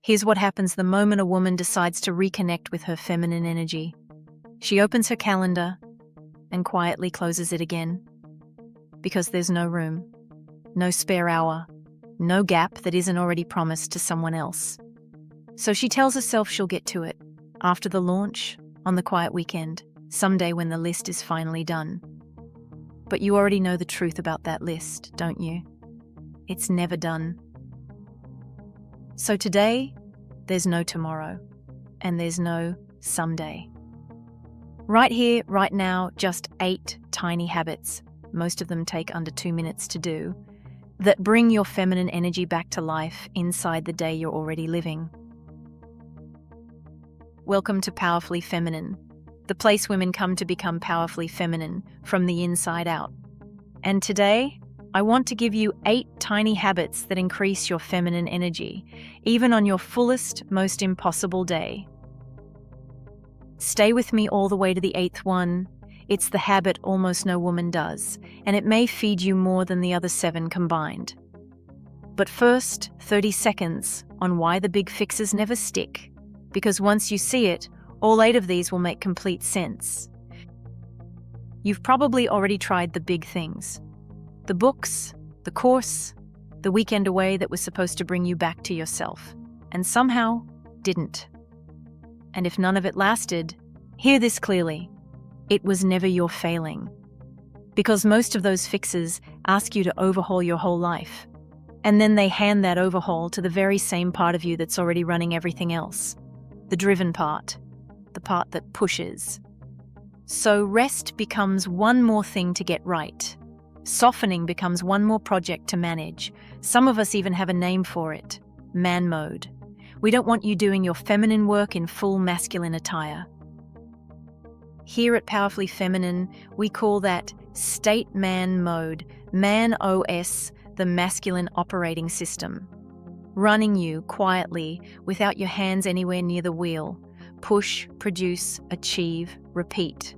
Here's what happens the moment a woman decides to reconnect with her feminine energy. She opens her calendar and quietly closes it again. Because there's no room, no spare hour, no gap that isn't already promised to someone else. So she tells herself she'll get to it, after the launch, on the quiet weekend, someday when the list is finally done. But you already know the truth about that list, don't you? It's never done. So today, there's no tomorrow, and there's no someday. Right here, right now, just 8 tiny habits, most of them take under 2 minutes to do, that bring your feminine energy back to life inside the day you're already living. Welcome to Powerfully Feminine, the place women come to become powerfully feminine from the inside out. And today, I want to give you 8 tiny habits that increase your feminine energy, even on your fullest, most impossible day. Stay with me all the way to the 8th one. It's the habit almost no woman does, and it may feed you more than the other 7 combined. But first, 30 seconds on why the big fixes never stick. Because once you see it, all 8 of these will make complete sense. You've probably already tried the big things. The books, the course, the weekend away that was supposed to bring you back to yourself, and somehow didn't. And if none of it lasted, hear this clearly. It was never your failing. Because most of those fixes ask you to overhaul your whole life. And then they hand that overhaul to the very same part of you that's already running everything else. The driven part. The part that pushes. So rest becomes one more thing to get right. Softening becomes one more project to manage. Some of us even have a name for it. Man mode. We don't want you doing your feminine work in full masculine attire. Here at Powerfully Feminine, we call that State Man Mode, Man OS, the masculine operating system. Running you quietly, without your hands anywhere near the wheel. Push, produce, achieve, repeat.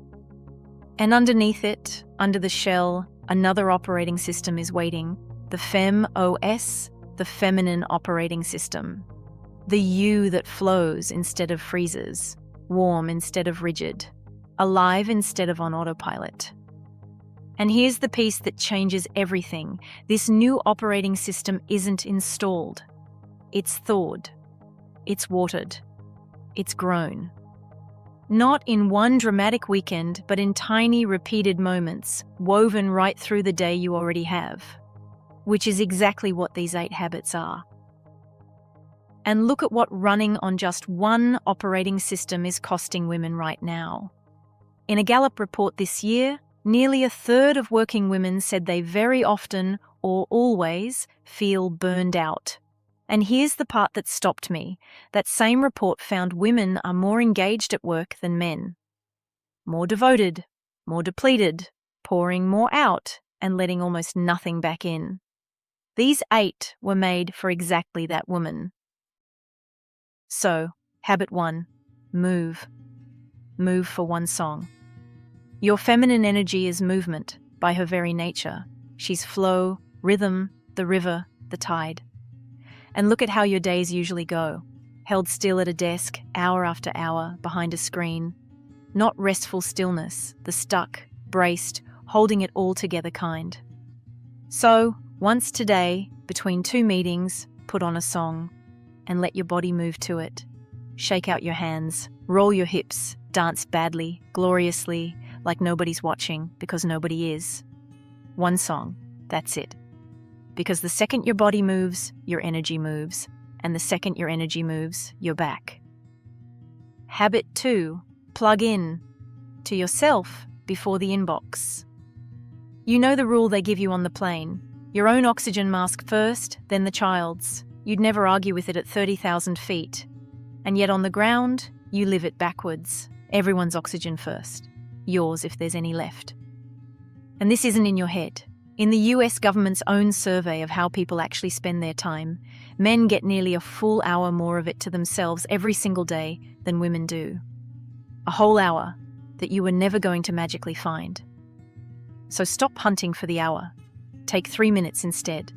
And underneath it, under the shell, another operating system is waiting. The Fem OS, the feminine operating system. The you that flows instead of freezes. Warm instead of rigid. Alive instead of on autopilot. And here's the piece that changes everything. This new operating system isn't installed. It's thawed. It's watered. It's grown. Not in one dramatic weekend, but in tiny repeated moments, woven right through the day you already have. Which is exactly what these 8 habits are. And look at what running on just one operating system is costing women right now. In a Gallup report this year, nearly 1/3 of working women said they very often, or always, feel burned out. And here's the part that stopped me. That same report found women are more engaged at work than men. More devoted, more depleted, pouring more out, and letting almost nothing back in. These 8 were made for exactly that woman. So, habit 1, move. Move for one song. Your feminine energy is movement, by her very nature. She's flow, rhythm, the river, the tide. And look at how your days usually go. Held still at a desk, hour after hour, behind a screen. Not restful stillness, the stuck, braced, holding it all together kind. So, once today, between 2 meetings, put on a song and let your body move to it. Shake out your hands, roll your hips, dance badly, gloriously, like nobody's watching, because nobody is. One song, that's it. Because the second your body moves, your energy moves, and the second your energy moves, you're back. Habit 2, plug in to yourself before the inbox. You know the rule they give you on the plane. Your own oxygen mask first, then the child's. You'd never argue with it at 30,000 feet. And yet on the ground, you live it backwards. Everyone's oxygen first. Yours if there's any left. And this isn't in your head. In the US government's own survey of how people actually spend their time, men get nearly a full hour more of it to themselves every single day than women do. A whole hour that you were never going to magically find. So stop hunting for the hour. Take 3 minutes instead.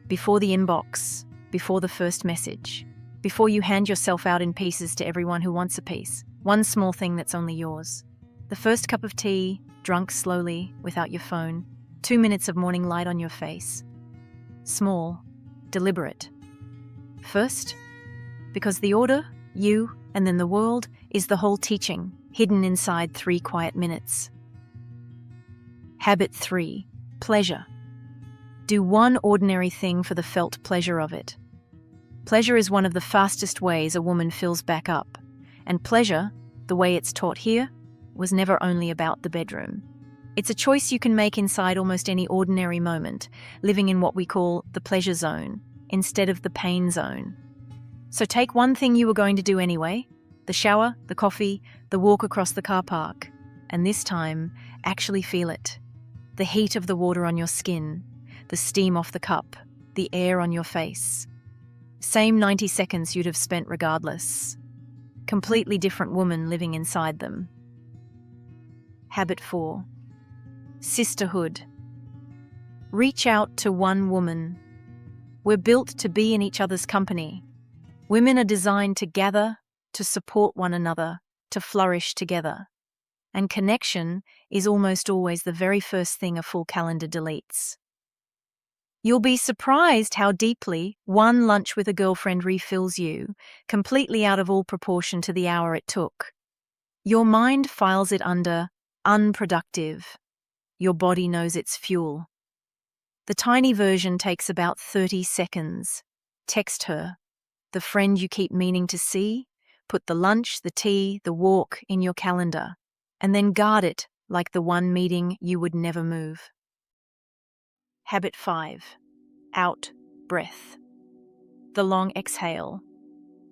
Before the inbox, before the first message. before you hand yourself out in pieces to everyone who wants a piece. One small thing that's only yours. The first cup of tea, drunk slowly, without your phone. 2 minutes of morning light on your face. Small, deliberate. First, because the order, you, and then the world, is the whole teaching, hidden inside 3 quiet minutes. Habit 3. Pleasure. Do one ordinary thing for the felt pleasure of it. Pleasure is one of the fastest ways a woman fills back up. And pleasure, the way it's taught here, was never only about the bedroom. It's a choice you can make inside almost any ordinary moment, living in what we call the pleasure zone, instead of the pain zone. So take one thing you were going to do anyway, the shower, the coffee, the walk across the car park, and this time, actually feel it. The heat of the water on your skin, the steam off the cup, the air on your face. Same 90 seconds you'd have spent regardless. Completely different woman living inside them. Habit 4. Sisterhood. Reach out to one woman. We're built to be in each other's company. Women are designed to gather, to support one another, to flourish together. And connection is almost always the very first thing a full calendar deletes. You'll be surprised how deeply one lunch with a girlfriend refills you, completely out of all proportion to the hour it took. Your mind files it under unproductive. Your body knows it's fuel. The tiny version takes about 30 seconds. Text her, the friend you keep meaning to see, put the lunch, the tea, the walk in your calendar, and then guard it like the one meeting you would never move. Habit 5. Out breath. The long exhale.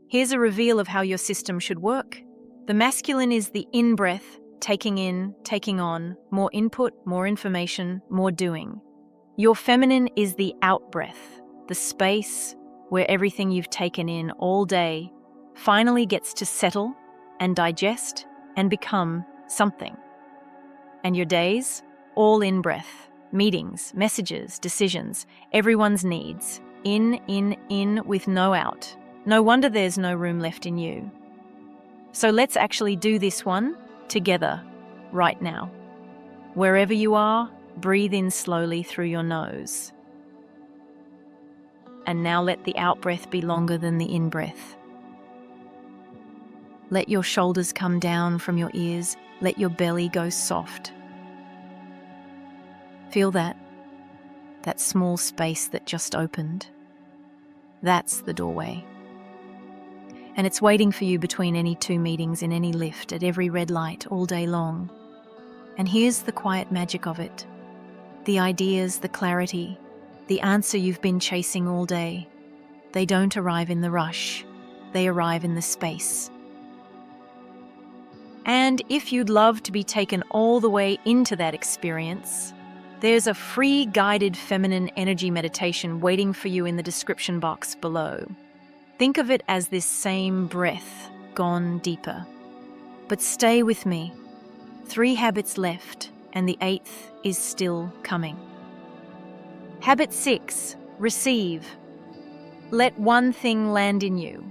Here's a reveal of how your system should work. The masculine is the in-breath, taking in, taking on, more input, more information, more doing. Your feminine is the out-breath, the space where everything you've taken in all day finally gets to settle and digest and become something. And your days? All in-breath. Meetings, messages, decisions, everyone's needs. In with no out. No wonder there's no room left in you. So let's actually do this one together, right now. Wherever you are, breathe in slowly through your nose. And now let the out-breath be longer than the in-breath. Let your shoulders come down from your ears. Let your belly go soft. Feel that small space that just opened. That's the doorway. And it's waiting for you between any 2 meetings, in any lift, at every red light, all day long. And here's the quiet magic of it. The ideas, the clarity, the answer you've been chasing all day. They don't arrive in the rush. They arrive in the space. And if you'd love to be taken all the way into that experience, there's a free guided feminine energy meditation waiting for you in the description box below. Think of it as this same breath, gone deeper. But stay with me. 3 habits left, and the 8th is still coming. Habit 6, receive. Let one thing land in you.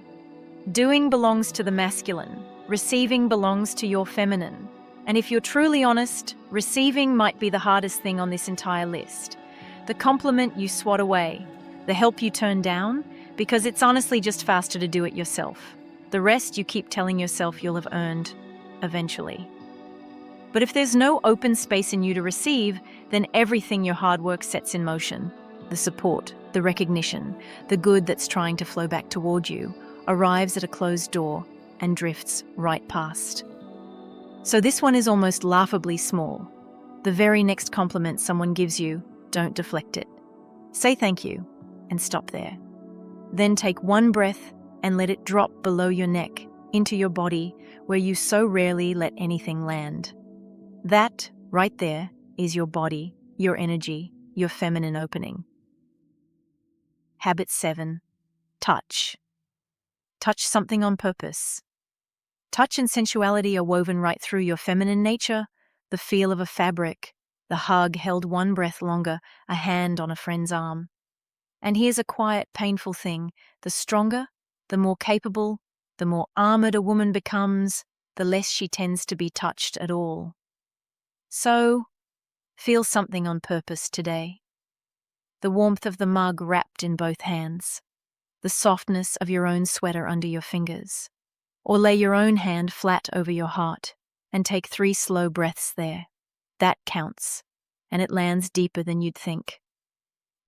Doing belongs to the masculine. Receiving belongs to your feminine. And if you're truly honest, receiving might be the hardest thing on this entire list. The compliment you swat away, the help you turn down, because it's honestly just faster to do it yourself. The rest you keep telling yourself you'll have earned eventually. But if there's no open space in you to receive, then everything your hard work sets in motion, the support, the recognition, the good that's trying to flow back toward you, arrives at a closed door and drifts right past. So this one is almost laughably small. The very next compliment someone gives you, don't deflect it. Say thank you and stop there. Then take one breath and let it drop below your neck into your body where you so rarely let anything land. That, right there, is your body, your energy, your feminine opening. Habit 7. Touch. Touch something on purpose. Touch and sensuality are woven right through your feminine nature, the feel of a fabric, the hug held one breath longer, a hand on a friend's arm. And here's a quiet, painful thing. The stronger, The more capable, the more armored a woman becomes, the less she tends to be touched at all. So, feel something on purpose today. The warmth of the mug wrapped in both hands, the softness of your own sweater under your fingers, or lay your own hand flat over your heart and take 3 slow breaths there. That counts, and it lands deeper than you'd think.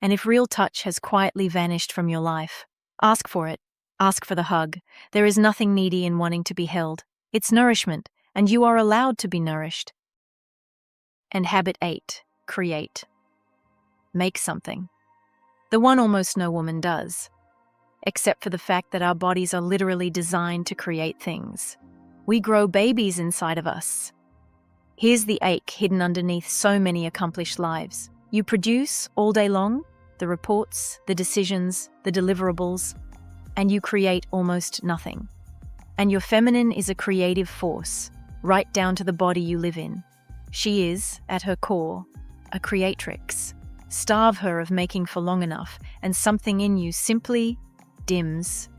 And if real touch has quietly vanished from your life, ask for it. Ask for the hug. There is nothing needy in wanting to be held. It's nourishment, and you are allowed to be nourished. And habit 8, create. Make something. The one almost no woman does, except for the fact that our bodies are literally designed to create things. We grow babies inside of us. Here's the ache hidden underneath so many accomplished lives. You produce all day long, the reports, the decisions, the deliverables, and you create almost nothing. And your feminine is a creative force, right down to the body you live in. She is, at her core, a creatrix. Starve her of making for long enough, and something in you simply dims.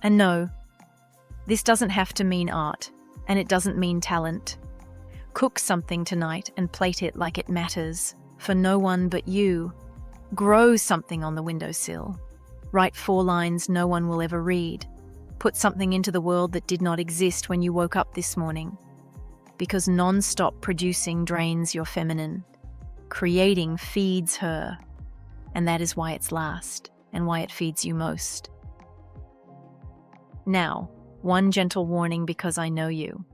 And no, this doesn't have to mean art, and it doesn't mean talent. Cook something tonight and plate it like it matters, for no one but you. Grow something on the windowsill. Write 4 lines no one will ever read. Put something into the world that did not exist when you woke up this morning. Because non-stop producing drains your feminine. Creating feeds her. And that is why it's last, and why it feeds you most. Now, one gentle warning because I know you.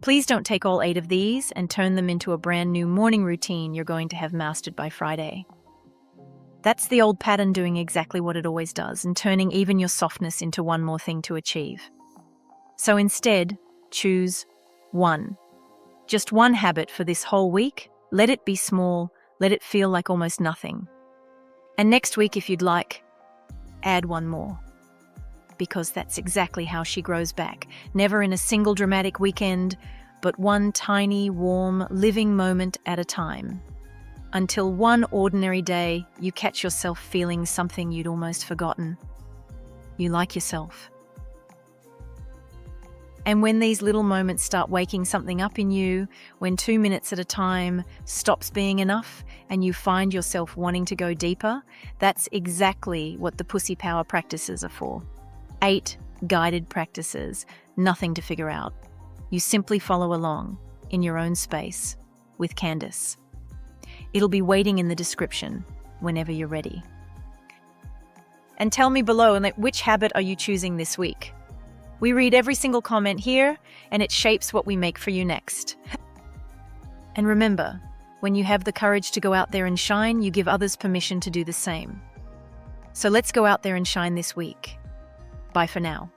Please don't take all 8 of these and turn them into a brand new morning routine you're going to have mastered by Friday. That's the old pattern doing exactly what it always does and turning even your softness into one more thing to achieve. So instead, choose 1. Just 1 habit for this whole week. Let it be small. Let it feel like almost nothing. And next week, if you'd like, add 1 more. Because that's exactly how she grows back. Never in a single dramatic weekend, but 1 tiny, warm, living moment at a time. Until one ordinary day, you catch yourself feeling something you'd almost forgotten. You like yourself. And when these little moments start waking something up in you, when 2 minutes at a time stops being enough and you find yourself wanting to go deeper, that's exactly what the Pussy Power practices are for. 8 guided practices, nothing to figure out. You simply follow along in your own space with Candice. It'll be waiting in the description whenever you're ready. And tell me below, which habit are you choosing this week? We read every single comment here, and it shapes what we make for you next. And remember, when you have the courage to go out there and shine, you give others permission to do the same. So let's go out there and shine this week. Bye for now.